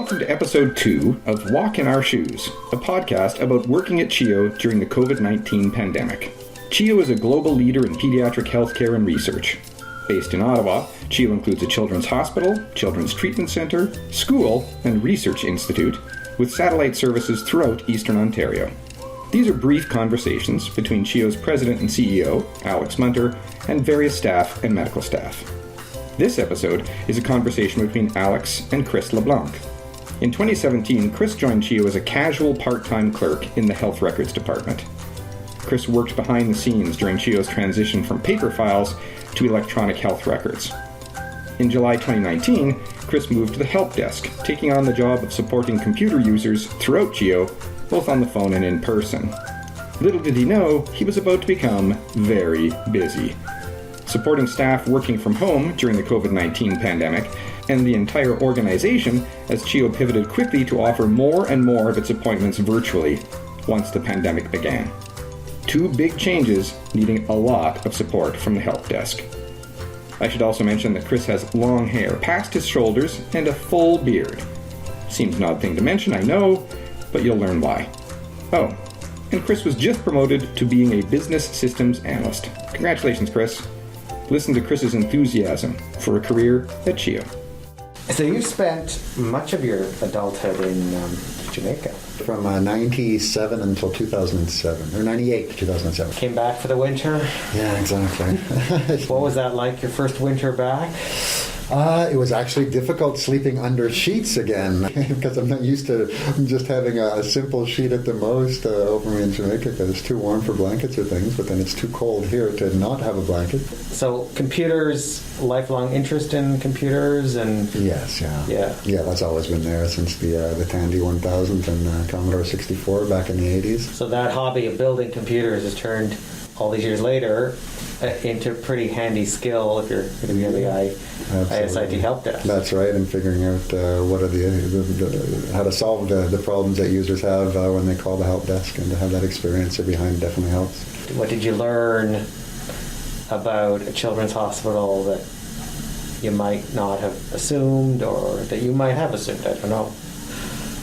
Welcome to episode 2 of Walk in Our Shoes, a podcast about working at CHEO during the COVID-19 pandemic. CHEO is a global leader in pediatric healthcare and research. Based in Ottawa, CHEO includes a children's hospital, children's treatment centre, school, and research institute, with satellite services throughout Eastern Ontario. These are brief conversations between CHEO's president and CEO, Alex Munter, and various staff and medical staff. This episode is a conversation between Alex and Chris Leblanc. In 2017, Chris joined CHEO as a casual part-time clerk in the health records department. Chris worked behind the scenes during CHEO's transition from paper files to electronic health records. In July 2019, Chris moved to the help desk, taking on the job of supporting computer users throughout CHEO, both on the phone and in person. Little did he know, he was about to become very busy. Supporting staff working from home during the COVID-19 pandemic, and the entire organization as CHEO pivoted quickly to offer more and more of its appointments virtually once the pandemic began. Two big changes needing a lot of support from the help desk. I should also mention that Chris has long hair past his shoulders and a full beard. Seems an odd thing to mention, I know, but you'll learn why. Oh, and Chris was just promoted to being a business systems analyst. Congratulations, Chris. Listen to Chris's enthusiasm for a career at CHEO. So you spent much of your adulthood in Jamaica. From 97 until 2007, or 98 to 2007. Came back for the winter? Yeah, exactly. What was that like, your first winter back? It was actually difficult sleeping under sheets again because I'm not used to just having a simple sheet at the most over me in Jamaica because it's too warm for blankets or things, but then it's too cold here to not have a blanket. So computers, lifelong interest in computers? And Yes, yeah. Yeah, that's always been there since the Tandy 1000 and Commodore 64 back in the 80s. So that hobby of building computers has turned, all these years later, into a pretty handy skill if you're going to be on the ISIT help desk. That's right, and figuring out what are the how to solve the problems that users have when they call the help desk, and to have that experience behind definitely helps. What did you learn about a children's hospital that you might not have assumed, or that you might have assumed? I don't know.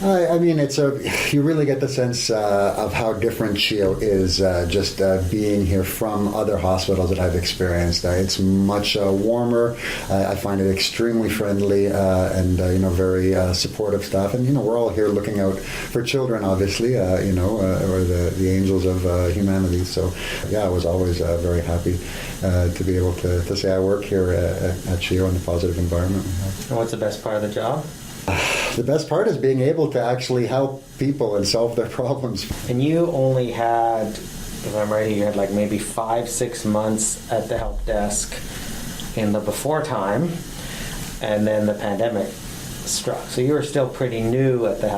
I mean, you really get the sense of how different CHEO is just being here from other hospitals that I've experienced. It's much warmer. I find it extremely friendly and very supportive staff. And we're all here looking out for children, obviously. Or the angels of humanity. So yeah, I was always very happy to be able to say I work here at CHEO in the positive environment we have. And what's the best part of the job? The best part is being able to actually help people and solve their problems. And you only had, if I'm right, you had like maybe 5-6 months at the help desk in the before time, and then the pandemic struck. So you were still pretty new at the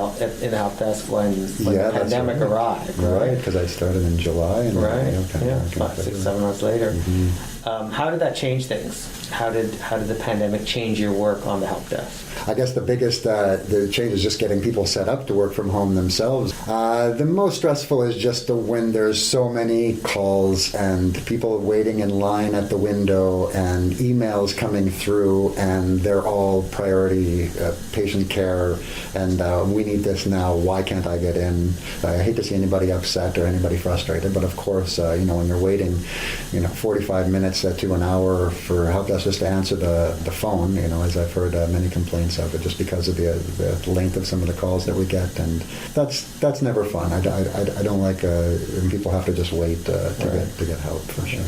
in the help desk when the pandemic arrived, right? Because I started in July. And 5, 6, 7 months later. Mm-hmm. How did that change things? How did the pandemic change your work on the help desk? I guess the biggest the change is just getting people set up to work from home themselves. The most stressful is just when there's so many calls and people waiting in line at the window and emails coming through, and they're all priority patient care, and we need this now. Why can't I get in? I hate to see anybody upset or anybody frustrated, but of course, when you're waiting, 45 minutes to an hour for help desk just to answer the phone, as I've heard many complaints of it, just because of the length of some of the calls that we get, and that's never fun. I don't like when people have to just wait to get help, for sure.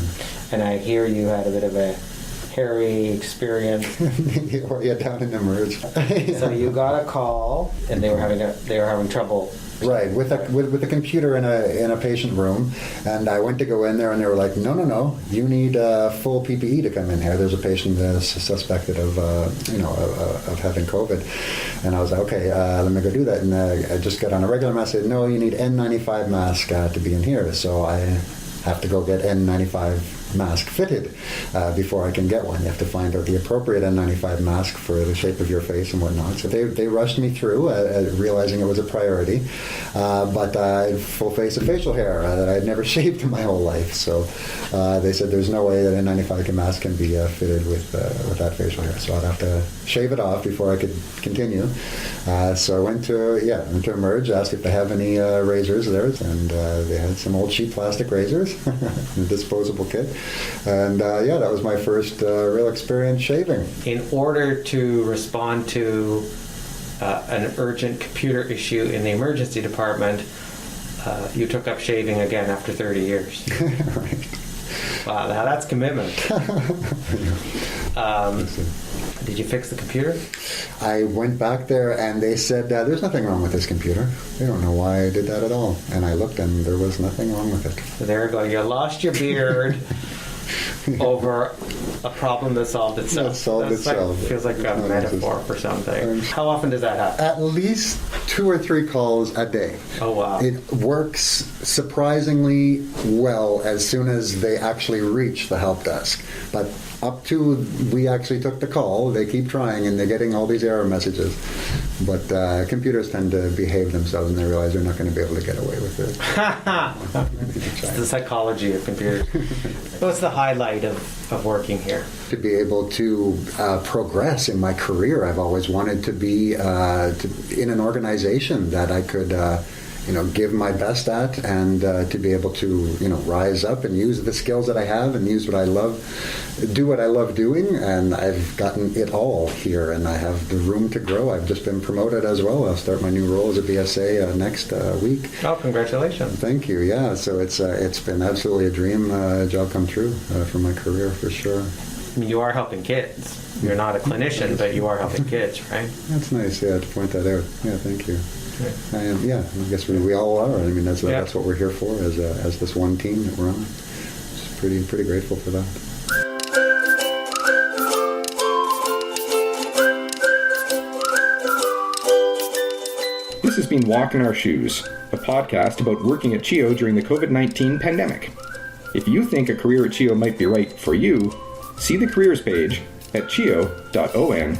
And I hear you had a bit of a hairy experience. Yeah, down in the merge. So you got a call, and they were having trouble. Right, with a computer in a patient room, and I went to go in there, and they were like, no, you need full PPE to come in here. There's a patient that's suspected of having COVID, and I was like, okay, let me go do that. And I just got on a regular mask. No, you need N95 mask to be in here. So I have to go get N95 mask fitted before I can get one. You have to find out the appropriate N95 mask for the shape of your face and whatnot. So they rushed me through, realizing it was a priority. But I had full face of facial hair that I had never shaved in my whole life. So they said there's no way that a N95 mask can be fitted with that facial hair. So I'd have to shave it off before I could continue. So I went to Emerge, asked if they have any razors there, and they had some old cheap plastic razors, a disposable kit. And that was my first real experience shaving. In order to respond to an urgent computer issue in the emergency department, you took up shaving again after 30 years. Right. Wow, now that's commitment. Did you fix the computer? I went back there and they said, there's nothing wrong with this computer. They don't know why I did that at all. And I looked and there was nothing wrong with it. So there you go. You lost your beard over a problem that solved itself. That solved itself. Feels like a metaphor for something. How often does that happen? At least 2 or 3 calls a day. Oh, wow. It works surprisingly well as soon as they actually reach the help desk. But up to we actually took the call, they keep trying and they're getting all these error messages. But computers tend to behave themselves and they realize they're not going to be able to get away with it. It's the psychology of computers. What's the highlight of working here? To be able to progress in my career, I've always wanted to be in an organization that I could give my best at, and to be able to rise up and use the skills that I have and use what I love, do what I love doing, and I've gotten it all here, and I have the room to grow. I've just been promoted as well. I'll start my new role as a BSA next week. Oh, congratulations! Thank you. Yeah, so it's been absolutely a dream job come true for my career for sure. I mean, you are helping kids. You're not a clinician, but you are helping kids, right? That's nice. Yeah, to point that out. Yeah, thank you. I guess we all are. I mean, that's what we're here for, as this one team that we're on. Just pretty grateful for that. This has been Walking Our Shoes, a podcast about working at CHEO during the COVID-19 pandemic. If you think a career at CHEO might be right for you, see the careers page at cheo.on.ca.